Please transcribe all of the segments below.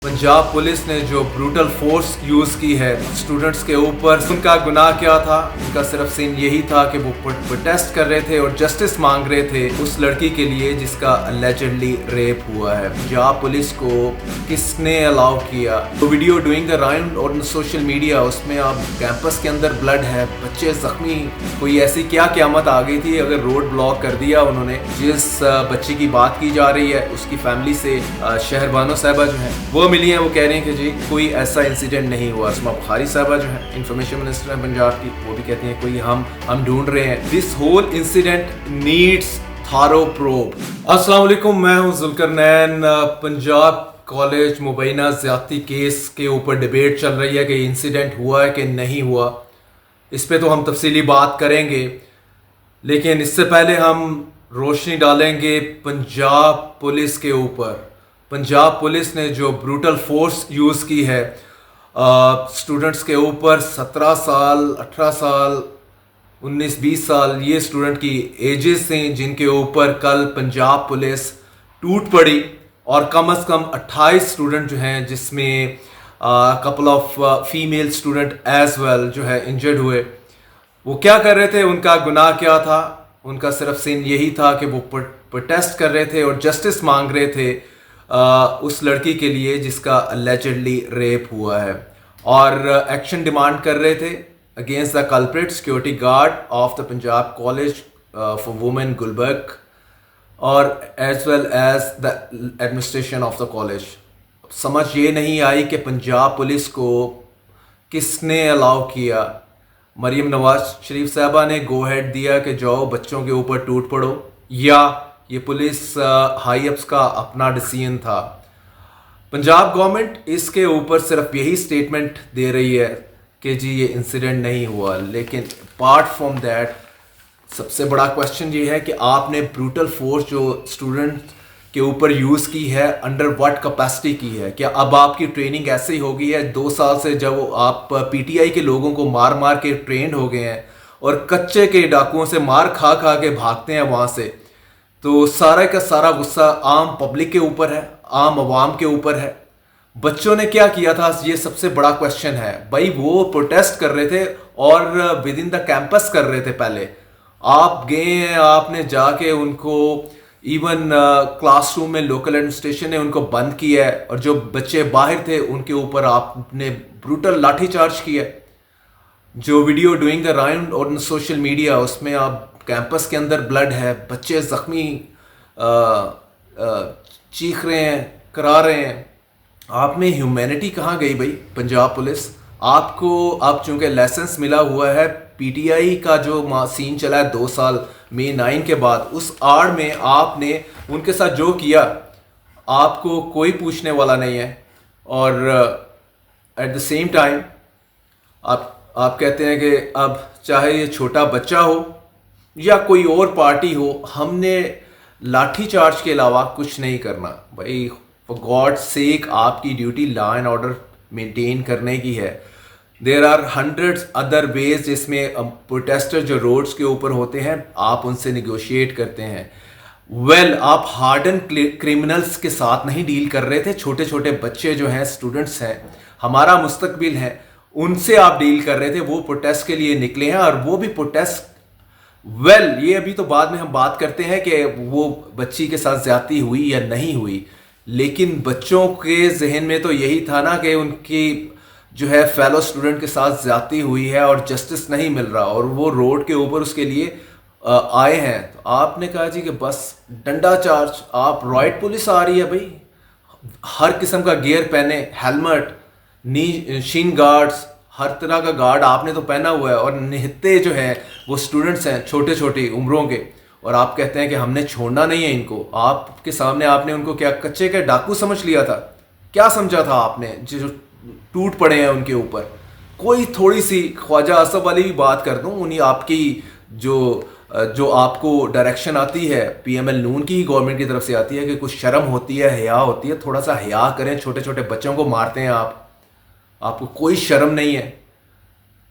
Punjab police ने जो brutal force use की है स्टूडेंट्स के ऊपर, उनका गुनाह क्या था? उनका सिर्फ सीन यही था कि वो प्रोटेस्ट कर रहे थे और जस्टिस मांग रहे थे उस लड़की के लिए जिसका अलेजेडली रेप हुआ है। पंजाब पुलिस को किसने अलाउ किया? तो वीडियो डूइंग द राउंड और सोशल मीडिया, उसमें आप कैंपस के अंदर ब्लड है, बच्चे जख्मी, कोई ऐसी क्या क़यामत आ गई थी अगर रोड ब्लॉक कर दिया उन्होंने। जिस बच्ची की बात की जा रही है उसकी फैमिली से शहरबानो साहबा जो है वो मिली हैं, वो कह रहे हैं कि जी कोई ऐसा इंसिडेंट नहीं हुआ। असमा बुखारी साहबा जो है इंफॉर्मेशन मिनिस्टर है पंजाब की, वो भी कहती हैं कोई हम ढूंढ रहे हैं। दिस होल इंसिडेंट नीड्स थारो प्रोब। अस्सलाम वालेकुम, मैं हूं जुल्करनैन। पंजाब कॉलेज मुबैना ज्यादती केस के ऊपर डिबेट चल रही है कि इंसिडेंट हुआ है कि नहीं हुआ। इस पे तो हम तफसीली बात करेंगे, लेकिन इससे पहले हम रोशनी डालेंगे पंजाब पुलिस के ऊपर। पंजाब पुलिस ने जो ब्रूटल फोर्स यूज़ की है स्टूडेंट्स के ऊपर, 17 साल, 18 साल, 19-20 साल ये स्टूडेंट की एजेस थी जिनके ऊपर कल पंजाब पुलिस टूट पड़ी, और कम से कम 28 स्टूडेंट जो हैं जिसमें couple of female student as well जो है इंजर्ड हुए। वो क्या कर रहे थे? उनका गुनाह क्या था? उनका सिर्फ सीन यही था कि वो प्रोटेस्ट कर रहे थे और जस्टिस मांग रहे थे उस लड़की के लिए जिसका अलेजेडली रेप हुआ है, और एक्शन डिमांड कर रहे थे against the culprit security guard of the Punjab college for women Gulberg और as well as the administration of the college. समझ ये नहीं आई कि पंजाब पुलिस को किसने अलाउ किया। मरीम नवाज शरीफ साहबा ने गो हेड दिया कि जाओ बच्चों के ऊपर टूट पड़ो, या ये पुलिस हाई अप्स का अपना डिसीजन था? पंजाब गवर्नमेंट इसके ऊपर सिर्फ यही स्टेटमेंट दे रही है कि जी ये इंसिडेंट नहीं हुआ, लेकिन अपार्ट फ्रॉम दैट सबसे बड़ा क्वेश्चन ये है कि आपने ब्रूटल फोर्स जो स्टूडेंट के ऊपर यूज़ की है, अंडर व्हाट कैपेसिटी की है? क्या अब आपकी ट्रेनिंग ऐसे ही हो गई है 2 साल से जब आप पीटीआई के लोगों को मार मार के ट्रेंड हो गए हैं और कच्चे के डाकुओं से मार खा खा के भागते हैं वहाँ से, तो सारा का सारा गुस्सा आम पब्लिक के ऊपर है, आम आवाम के ऊपर है? बच्चों ने क्या किया था, ये सबसे बड़ा क्वेश्चन है भाई। वो प्रोटेस्ट कर रहे थे और विद इन द कैंपस कर रहे थे। पहले आप गए हैं, आपने जाके उनको इवन क्लासरूम में लोकल एडमिनिस्ट्रेशन ने उनको बंद किया है, और जो बच्चे बाहर थे उनके ऊपर आपने ब्रूटल लाठी चार्ज किया। जो वीडियो डूइंग द राउंड और सोशल मीडिया, उसमें आप कैंपस के अंदर ब्लड है, बच्चे जख्मी चीख रहे हैं, करा रहे हैं। आप में ह्यूमैनिटी कहाँ गई भाई पंजाब पुलिस? आपको अब चूंकि लाइसेंस मिला हुआ है, पीटीआई का जो सीन चला है 2 साल May 9 के बाद, उस आड़ में आपने उनके साथ जो किया आपको कोई पूछने वाला नहीं है। और एट द सेम टाइम आप कहते हैं कि अब चाहे ये छोटा बच्चा हो या कोई और पार्टी हो, हमने लाठी चार्ज के अलावा कुछ नहीं करना। भाई फॉर गॉड सेक, आपकी duty law and order maintain करने की है। There are hundreds other ways जिसमें प्रोटेस्टर जो रोड्स के ऊपर होते हैं आप उनसे निगोशिएट करते हैं। आप हार्डन क्रिमिनल्स के साथ नहीं डील कर रहे थे। छोटे छोटे बच्चे जो हैं, स्टूडेंट्स हैं, हमारा मुस्तकबिल है, उनसे आप डील कर रहे थे। वो प्रोटेस्ट के लिए निकले हैं, और वो भी प्रोटेस्ट ये अभी तो बाद में हम बात करते हैं कि वो बच्ची के साथ ज्यादती हुई या नहीं हुई, लेकिन बच्चों के जहन में तो यही था ना कि उनकी जो है फेलो स्टूडेंट के साथ ज्यादती हुई है और जस्टिस नहीं मिल रहा, और वो रोड के ऊपर उसके लिए आए हैं। तो आपने कहा जी कि बस डंडा चार्ज। आप रॉयट पुलिस आ रही है भाई, हर किस्म का गियर पहने, हेलमेट, नी शिन गार्ड्स, हर तरह का गार्ड आपने तो पहना हुआ है, और निहत्ते जो है वो स्टूडेंट्स हैं छोटे छोटी उम्रों के, और आप कहते हैं कि हमने छोड़ना नहीं है इनको। आपके सामने आपने उनको क्या कच्चे के डाकू समझ लिया था? क्या समझा था आपने जो टूट पड़े हैं उनके ऊपर? कोई थोड़ी सी ख्वाजा आसफ वाली भी बात कर दूं, उन्हीं आपकी जो आपको डायरेक्शन आती है पीएमएल नून की गवर्नमेंट की तरफ से आती है कि कुछ शर्म होती है, हया होती है, थोड़ा सा हया करें। छोटे छोटे बच्चों को मारते हैं आपको कोई शर्म नहीं है?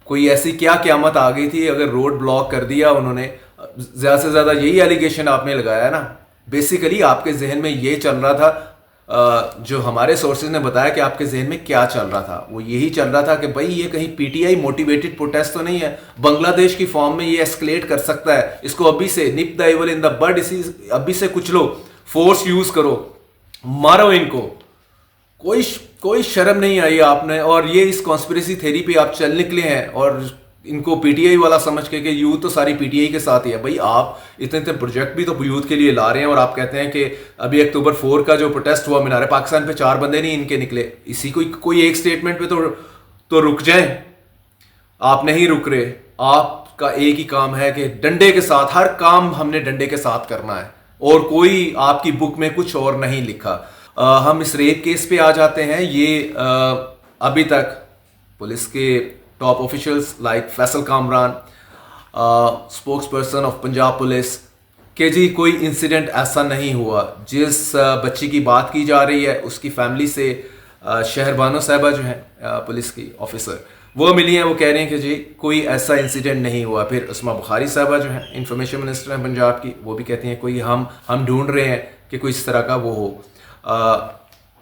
कोई ऐसी क्या क़यामत आ गई थी अगर रोड ब्लॉक कर दिया उन्होंने? ज़्यादा से ज़्यादा यही एलिगेशन आपने लगाया है ना। बेसिकली आपके जहन में ये चल रहा था جو ہمارے سورسز نے بتایا کہ آپ کے ذہن میں کیا چل رہا تھا، وہ یہی چل رہا تھا کہ بھائی یہ کہیں P T I motivated protest تو نہیں ہے، بنگلہ دیش کی فارم میں یہ ایسکلیٹ کر سکتا ہے، اس کو ابھی سے نپ دا ایول ان دا بڈ، ابھی سے کچلو، فورس یوز کرو، مارو ان کو. کوئی شرم نہیں آئی آپ نے. اور یہ اس کانسپریسی تھیری پہ آپ چل نکلے ہیں اور ان کو پی ٹی آئی والا سمجھ کے کہ یوتھ تو ساری پی ٹی آئی کے ساتھ ہی ہے. بھائی آپ اتنے پروجیکٹ بھی تو یوتھ کے لیے لا رہے ہیں اور آپ کہتے ہیں کہ ابھی اکتوبر 4 کا جو پروٹیسٹ ہوا مینار پاکستان پہ 4 بندے نہیں ان کے نکلے. اسی کوئی ایک سٹیٹمنٹ پہ تو رک جائیں. آپ نہیں رک رہے. آپ کا ایک ہی کام ہے کہ ڈنڈے کے ساتھ، ہر کام ہم نے ڈنڈے کے ساتھ کرنا ہے اور کوئی آپ کی بک میں کچھ اور نہیں لکھا. ہم اس ریپ کیس پہ آ جاتے ہیں. یہ ابھی تک پولیس کے top officials like Faisal Kamran, spokes person of Punjab police, کہ جی کوئی انسیڈنٹ ایسا نہیں ہوا. جس بچی کی بات کی جا رہی ہے اس کی فیملی سے شہر بانو صاحبہ جو ہیں پولیس کی آفیسر، وہ ملی ہیں. وہ کہہ رہے ہیں کہ جی کوئی ایسا انسیڈنٹ نہیں ہوا. پھر اسما بخاری صاحبہ جو ہیں انفارمیشن منسٹر ہیں پنجاب کی، وہ بھی کہتی ہیں کوئی ہم ڈھونڈ رہے ہیں کہ کوئی اس طرح کا وہ ہو.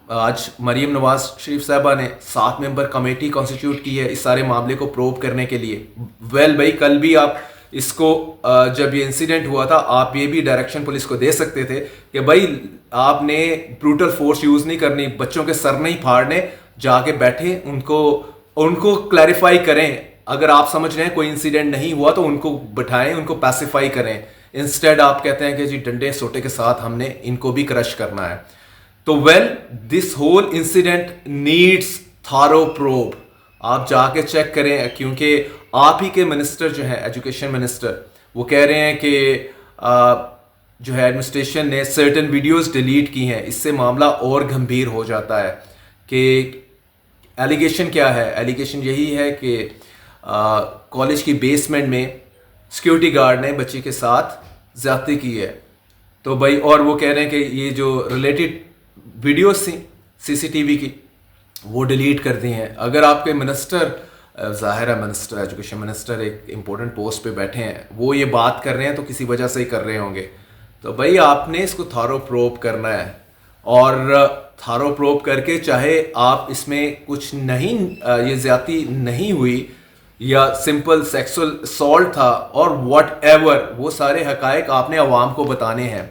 آج مریم نواز شریف صاحبہ نے 7 ممبر کمیٹی کانسٹیٹیوٹ کی ہے اس سارے معاملے کو پروب کرنے کے لیے. بھائی کل بھی آپ اس کو جب یہ انسیڈنٹ ہوا تھا آپ یہ بھی ڈائریکشن پولیس کو دے سکتے تھے کہ بھائی آپ نے بروٹل فورس یوز نہیں کرنی، بچوں کے سر نہیں پھاڑنے، جا کے بیٹھے ان کو کلیریفائی کریں. اگر آپ سمجھ رہے ہیں کوئی انسیڈنٹ نہیں ہوا تو ان کو بٹھائیں، ان کو پیسیفائی کریں. انسٹیڈ آپ کہتے ہیں کہ جی ڈنڈے سوٹے کے ساتھ ہم نے ان کو بھی کرش کرنا ہے. تو this whole incident needs thorough probe. آپ جا کے چیک کریں کیونکہ آپ ہی کے منسٹر جو ہیں ایجوکیشن منسٹر، وہ کہہ رہے ہیں کہ جو ہے ایڈمنسٹریشن نے سرٹن ویڈیوز ڈیلیٹ کی ہیں. اس سے معاملہ اور گھمبیر ہو جاتا ہے. کہ ایلیگیشن کیا ہے؟ ایلیگیشن یہی ہے کہ کالج کی بیسمنٹ میں سیکیورٹی گارڈ نے بچی کے ساتھ زیادتی کی ہے. تو بھائی اور وہ کہہ رہے ہیں کہ یہ جو ریلیٹڈ ویڈیوز تھیں سی سی ٹی وی کی وہ ڈیلیٹ کر دی ہیں. اگر آپ کے منسٹر، ظاہر ہے منسٹر ایجوکیشن منسٹر ایک امپورٹنٹ پوسٹ پہ بیٹھے ہیں، وہ یہ بات کر رہے ہیں تو کسی وجہ سے ہی کر رہے ہوں گے. تو بھائی آپ نے اس کو تھارو پروب کرنا ہے اور تھارو پروب کر کے چاہے آپ اس میں کچھ نہیں، یہ زیادتی نہیں ہوئی یا سمپل سیکسول اسالٹ تھا اور واٹ ایور، وہ سارے حقائق آپ نے عوام کو بتانے ہیں.